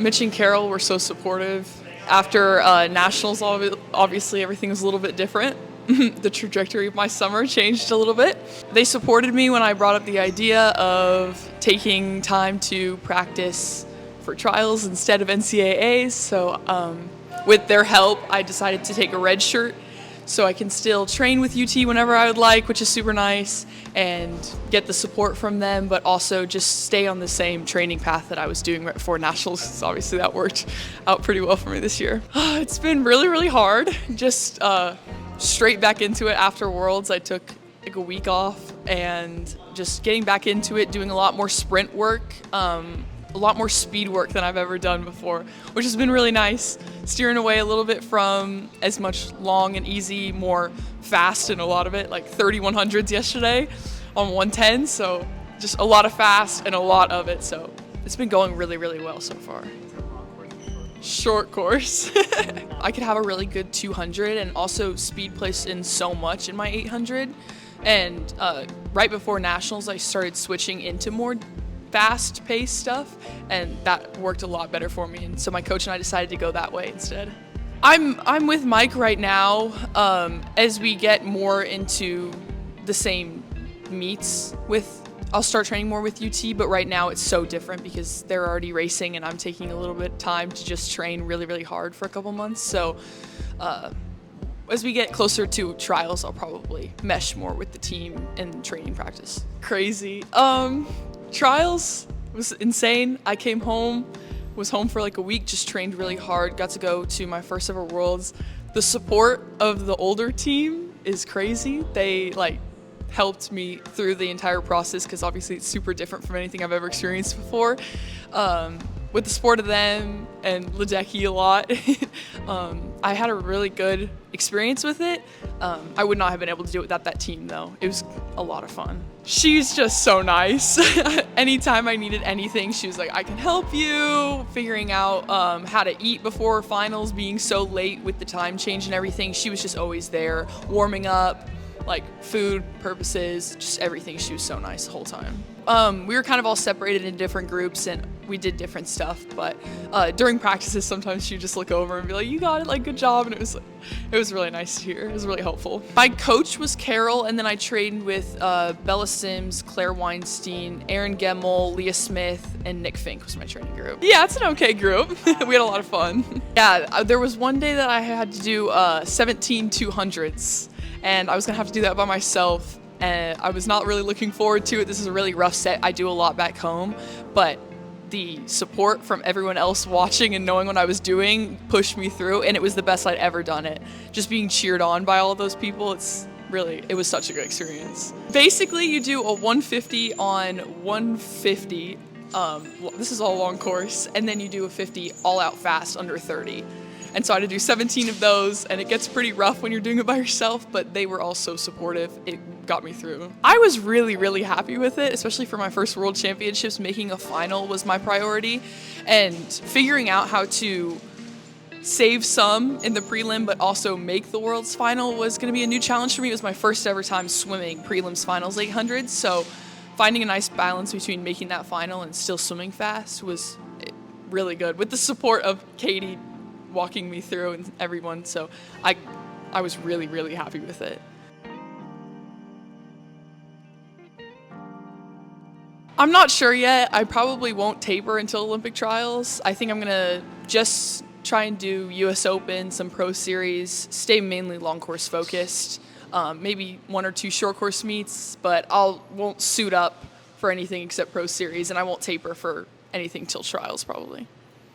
Mitch and Carol were so supportive. After nationals, obviously everything was a little bit different. The trajectory of my summer changed a little bit. They supported me when I brought up the idea of taking time to practice for trials instead of NCAAs. So with their help, I decided to take a Redshirt so I can still train with UT whenever I would like, which is super nice, and get the support from them, but also just stay on the same training path that I was doing right before nationals, because obviously that worked out pretty well for me this year. It's been really, really hard. Just straight back into it after Worlds. I took like a week off and just getting back into it, doing a lot more sprint work, a lot more speed work than I've ever done before, which has been really nice. Steering away a little bit from as much long and easy, more fast in a lot of it, like 3100s yesterday on 110. So just a lot of fast and a lot of it. So it's been going really, really well so far. Short course. I could have a really good 200 and also speed placed in so much in my 800. And right before nationals, I started switching into more fast-paced stuff, and that worked a lot better for me. And so my coach and I decided to go that way instead. I'm with Mike right now. As we get more into the same meets I'll start training more with UT, but right now it's so different because they're already racing and I'm taking a little bit of time to just train really, really hard for a couple months. So as we get closer to trials, I'll probably mesh more with the team and training practice. Crazy. Trials was insane. I came home, was home for like a week, just trained really hard, got to go to my first ever Worlds. The support of the older team is crazy. They helped me through the entire process because obviously it's super different from anything I've ever experienced before. With the support of them and Ledecky a lot, I had a really good experience with it. I would not have been able to do it without that team though. It was a lot of fun. She's just so nice. Anytime I needed anything, she was like, I can help you. Figuring out how to eat before finals, being so late with the time change and everything, she was just always there, warming up, like food purposes, just everything. She was so nice the whole time. We were kind of all separated in different groups and we did different stuff, but during practices sometimes she'd just look over and be like, you got it, like good job, and it was really nice to hear. It was really helpful. My coach was Carol, and then I trained with Bella Sims, Claire Weinstein, Aaron Gemmel, Leah Smith, and Nick Fink was my training group. Yeah, it's an okay group. We had a lot of fun. Yeah, there was one day that I had to do 17 200s, and I was gonna have to do that by myself. And I was not really looking forward to it. This is a really rough set. I do a lot back home, but the support from everyone else watching and knowing what I was doing pushed me through, and it was the best I'd ever done it. Just being cheered on by all of those people, it was such a good experience. Basically, you do a 150 on 150. This is all long course, and then you do a 50 all out fast under 30. And so I had to do 17 of those, and it gets pretty rough when you're doing it by yourself, but they were all so supportive. It got me through. I was really, really happy with it, especially for my first World Championships. Making a final was my priority, and figuring out how to save some in the prelim, but also make the World's final was gonna be a new challenge for me. It was my first ever time swimming prelims finals 800, so finding a nice balance between making that final and still swimming fast was really good, with the support of Katie walking me through and everyone, so I was really, really happy with it. I'm not sure yet. I probably won't taper until Olympic trials. I think I'm gonna just try and do US Open, some pro series, stay mainly long course focused, maybe 1 or 2 short course meets, but won't suit up for anything except pro series, and I won't taper for anything till trials probably.